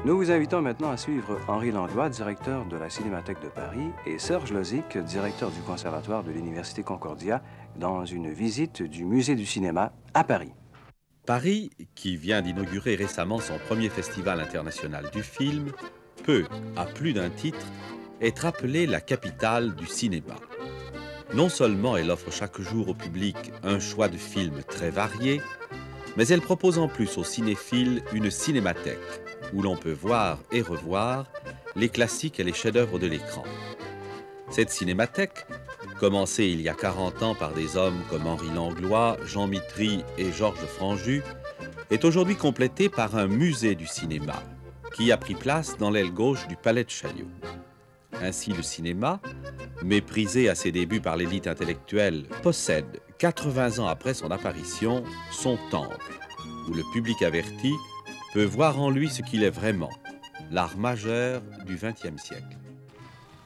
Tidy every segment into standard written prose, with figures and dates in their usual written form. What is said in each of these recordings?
Nous vous invitons maintenant à suivre Henri Langlois, directeur de la Cinémathèque de Paris, et Serge Lozic, directeur du Conservatoire de l'Université Concordia, dans une visite du Musée du cinéma à Paris. Paris, qui vient d'inaugurer récemment son premier festival international du film, peut, à plus d'un titre, être appelée la capitale du cinéma. Non seulement elle offre chaque jour au public un choix de films très varié, mais elle propose en plus aux cinéphiles une cinémathèque, où l'on peut voir et revoir les classiques et les chefs-d'œuvre de l'écran. Cette cinémathèque, commencée il y a 40 ans par des hommes comme Henri Langlois, Jean Mitry et Georges Franju, est aujourd'hui complétée par un musée du cinéma qui a pris place dans l'aile gauche du Palais de Chaillot. Ainsi, le cinéma, méprisé à ses débuts par l'élite intellectuelle, possède, 80 ans après son apparition, son temple, où le public averti peut voir en lui ce qu'il est vraiment, l'art majeur du XXe siècle.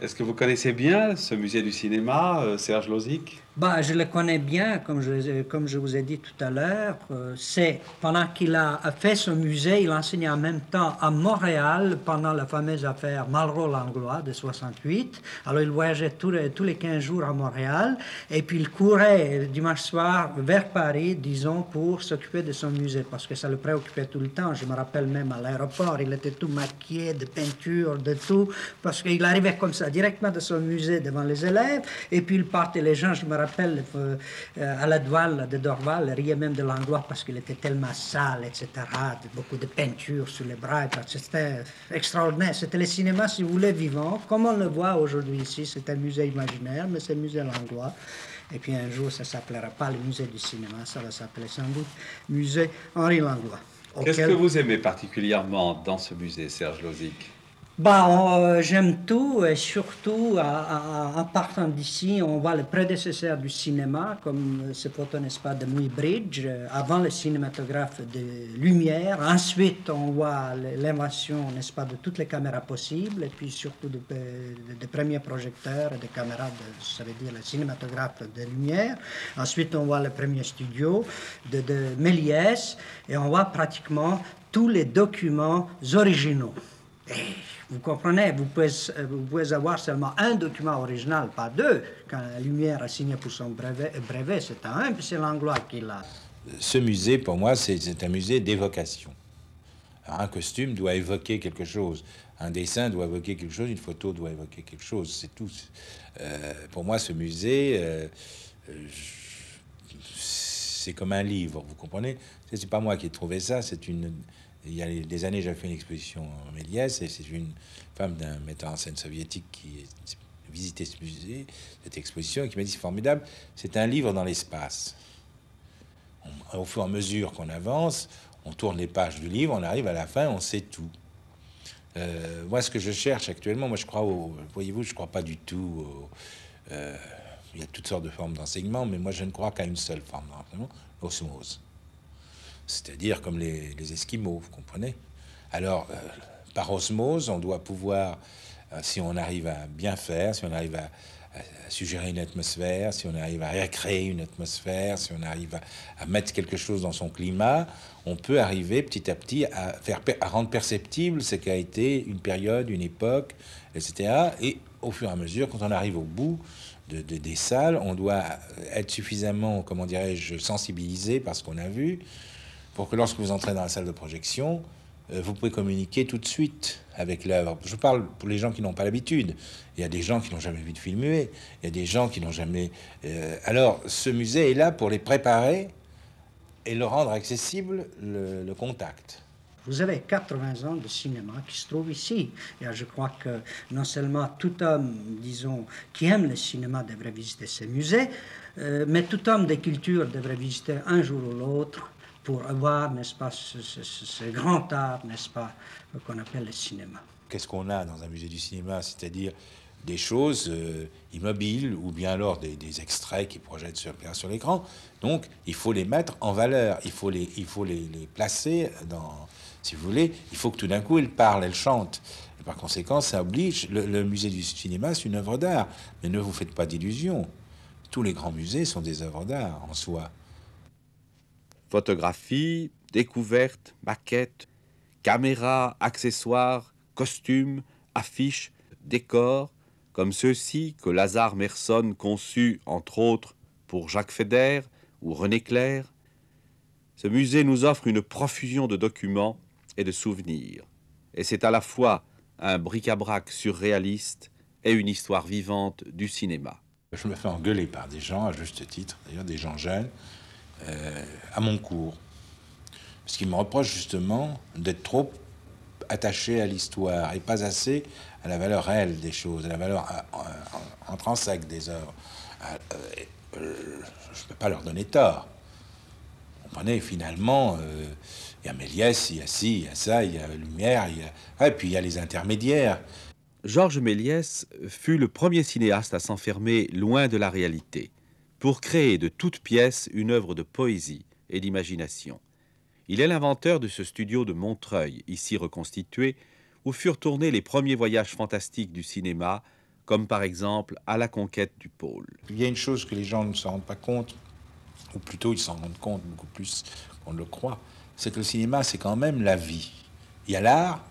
Est-ce que vous connaissez bien ce musée du cinéma, Serge Lozic? Je le connais bien, comme je vous ai dit tout à l'heure. C'est pendant qu'il a fait ce musée, il enseignait en même temps à Montréal pendant la fameuse affaire Malraux-Langlois de 68. Alors il voyageait tous les 15 jours à Montréal et puis il courait dimanche soir vers Paris, disons, pour s'occuper de son musée parce que ça le préoccupait tout le temps. Je me rappelle même à l'aéroport, il était tout maquillé de peinture, de tout, parce qu'il arrivait comme ça directement de son musée devant les élèves et puis il partait, les gens, je me rappelle, à la douane de Dorval, riait même de Langlois parce qu'il était tellement sale, etc. Beaucoup de peinture sur les bras. C'était extraordinaire. C'était le cinéma, si vous voulez, vivant, comme on le voit aujourd'hui ici. C'est un musée imaginaire, mais c'est le musée Langlois. Et puis un jour, ça ne s'appellera pas le musée du cinéma, ça va s'appeler sans doute musée Henri Langlois. Qu'est-ce que vous aimez particulièrement dans ce musée, Serge Lozic? J'aime tout et surtout en partant d'ici, on voit le prédécesseur du cinéma, comme cette photo, n'est-ce pas, de Muybridge, avant le cinématographe de lumière. Ensuite, on voit l'invention, n'est-ce pas, de toutes les caméras possibles et puis surtout des premiers projecteurs et des caméras, ça veut dire le cinématographe de lumière. Ensuite, on voit le premier studio de Méliès et on voit pratiquement tous les documents originaux. Et vous comprenez, vous pouvez avoir seulement un document original, pas deux. Quand la Lumière a signé pour son brevet c'est un, puis c'est Langlois qui l'a. Ce musée, pour moi, c'est un musée d'évocation. Un costume doit évoquer quelque chose, un dessin doit évoquer quelque chose, une photo doit évoquer quelque chose, c'est tout. Pour moi, ce musée, c'est comme un livre, vous comprenez? C'est pas moi qui ai trouvé ça, il y a des années, j'avais fait une exposition en Méliès, et c'est une femme d'un metteur en scène soviétique qui visitait ce musée, cette exposition, et qui m'a dit, c'est formidable, c'est un livre dans l'espace. Au fur et à mesure qu'on avance, on tourne les pages du livre, on arrive à la fin, on sait tout. Moi, ce que je cherche actuellement, moi, je crois voyez-vous, je crois pas du tout il y a toutes sortes de formes d'enseignement, mais moi, je ne crois qu'à une seule forme d'enseignement, l'osmose. C'est-à-dire comme les Esquimaux, vous comprenez? Alors, par osmose, on doit pouvoir, si on arrive à bien faire, si on arrive à suggérer une atmosphère, si on arrive à recréer une atmosphère, si on arrive à mettre quelque chose dans son climat, on peut arriver petit à petit à rendre perceptible ce qu'a été une période, une époque, etc. Et au fur et à mesure, quand on arrive au bout des salles, on doit être suffisamment, comment dirais-je, sensibilisé par ce qu'on a vu, pour que lorsque vous entrez dans la salle de projection, vous pouvez communiquer tout de suite avec l'œuvre. Je parle pour les gens qui n'ont pas l'habitude. Il y a des gens qui n'ont jamais vu de film muet. Il y a des gens qui n'ont jamais... Alors, ce musée est là pour les préparer et le rendre accessible, le contact. Vous avez 80 ans de cinéma qui se trouve ici. Et je crois que non seulement tout homme, disons, qui aime le cinéma devrait visiter ces musées, mais tout homme de culture devrait visiter un jour ou l'autre pour avoir, n'est-ce pas, ce grand art, n'est-ce pas, qu'on appelle le cinéma. Qu'est-ce qu'on a dans un musée du cinéma? C'est-à-dire des choses immobiles ou bien alors des extraits qui projettent sur l'écran. Donc, il faut les mettre en valeur, il faut les placer dans... Si vous voulez, il faut que tout d'un coup, elles parlent, elles chantent. Et par conséquent, ça oblige... Le musée du cinéma, c'est une œuvre d'art. Mais ne vous faites pas d'illusions. Tous les grands musées sont des œuvres d'art en soi. Photographies, découvertes, maquettes, Caméras, accessoires, costumes, affiches, décors, comme ceux-ci que Lazare Mersonne conçut, entre autres, pour Jacques Feder ou René Clair. Ce musée nous offre une profusion de documents et de souvenirs. Et c'est à la fois un bric-à-brac surréaliste et une histoire vivante du cinéma. Je me fais engueuler par des gens, à juste titre, d'ailleurs des gens jeunes, à mon cours. Parce qu'ils me reprochent justement d'être trop attaché à l'histoire et pas assez à la valeur réelle des choses, à la valeur intrinsèque des œuvres. Je ne peux pas leur donner tort. Vous comprenez, finalement, il y a Méliès, il y a ci, il y a ça, il y a Lumière, et puis il y a les intermédiaires. Georges Méliès fut le premier cinéaste à s'enfermer loin de la réalité, pour créer de toutes pièces une œuvre de poésie et d'imagination. Il est l'inventeur de ce studio de Montreuil, ici reconstitué, où furent tournés les premiers voyages fantastiques du cinéma, comme par exemple À la conquête du pôle. Il y a une chose que les gens ne se rendent pas compte, ou plutôt ils s'en rendent compte beaucoup plus qu'on ne le croit, c'est que le cinéma, c'est quand même la vie. Il y a l'art,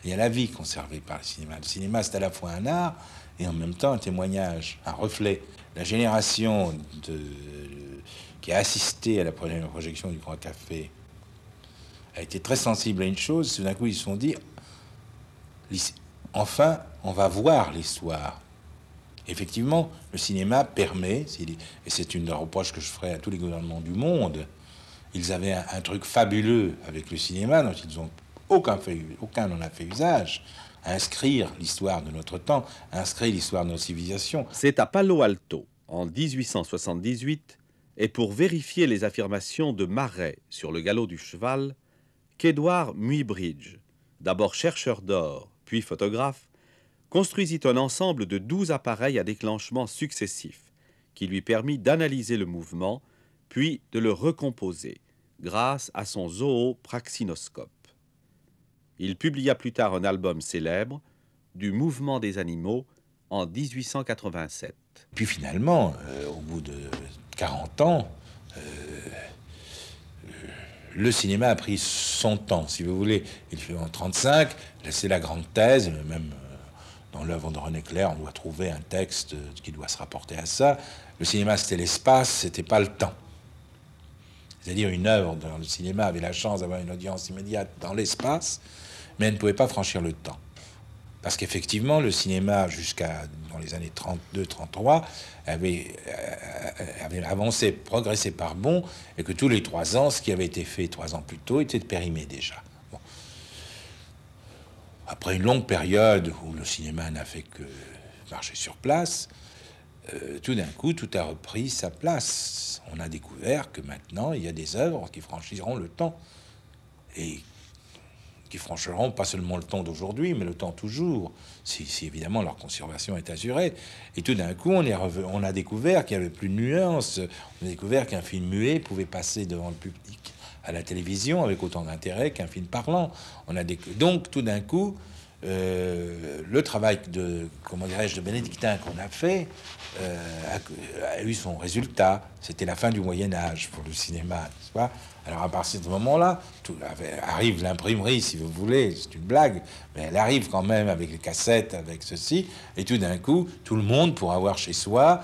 et il y a la vie conservée par le cinéma. Le cinéma, c'est à la fois un art et en même temps un témoignage, un reflet. La génération qui a assisté à la première projection du Grand Café a été très sensible à une chose. Tout d'un coup, ils se sont dit, enfin, on va voir l'histoire. Effectivement, le cinéma permet, et c'est une des reproches que je ferai à tous les gouvernements du monde, ils avaient un truc fabuleux avec le cinéma, dont ils ont aucun n'en a fait usage, à inscrire l'histoire de notre temps, à inscrire l'histoire de notre civilisation. C'est à Palo Alto, en 1878, et pour vérifier les affirmations de Marais sur le galop du cheval, qu'Édouard Muybridge, d'abord chercheur d'or, puis photographe, construisit un ensemble de 12 appareils à déclenchement successifs, qui lui permit d'analyser le mouvement, puis de le recomposer, grâce à son zoopraxinoscope. Il publia plus tard un album célèbre, Du mouvement des animaux, en 1887. Puis finalement, au bout de 40 ans, le cinéma a pris son temps, si vous voulez. Il fait en 1935, c'est la grande thèse, même dans l'œuvre de René Clair, on doit trouver un texte qui doit se rapporter à ça. Le cinéma, c'était l'espace, c'était pas le temps. C'est-à-dire une œuvre dans le cinéma avait la chance d'avoir une audience immédiate dans l'espace, mais elle ne pouvait pas franchir le temps. Parce qu'effectivement, le cinéma, jusqu'à dans les années 32-33, avait avancé, progressé par bond, et que tous les 3 ans, ce qui avait été fait 3 ans plus tôt était périmé déjà. Bon. Après une longue période où le cinéma n'a fait que marcher sur place, tout d'un coup, tout a repris sa place. On a découvert que maintenant, il y a des œuvres qui franchiront le temps. Et qui franchiront pas seulement le temps d'aujourd'hui, mais le temps toujours, si évidemment leur conservation est assurée. Et tout d'un coup, on a découvert qu'il n'y avait plus de nuances. On a découvert qu'un film muet pouvait passer devant le public à la télévision avec autant d'intérêt qu'un film parlant. Donc, tout d'un coup, le travail de bénédictin qu'on a fait a eu son résultat. C'était la fin du Moyen-Âge pour le cinéma, n'est-ce pas? Alors, à partir de ce moment-là, arrive l'imprimerie, si vous voulez, c'est une blague, mais elle arrive quand même avec les cassettes, avec ceci, et tout d'un coup, tout le monde pourra avoir chez soi,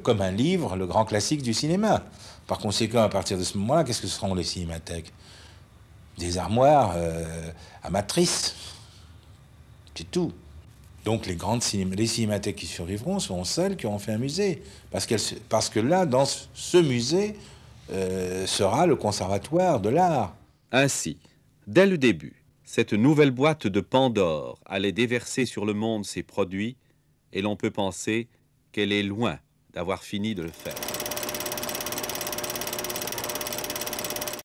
comme un livre, le grand classique du cinéma. Par conséquent, à partir de ce moment-là, qu'est-ce que seront les cinémathèques? Des armoires à matrice. C'est tout. Donc les cinémathèques qui survivront seront celles qui auront fait un musée. Parce que là, dans ce musée, sera le conservatoire de l'art. Ainsi, dès le début, cette nouvelle boîte de Pandore allait déverser sur le monde ses produits, et l'on peut penser qu'elle est loin d'avoir fini de le faire.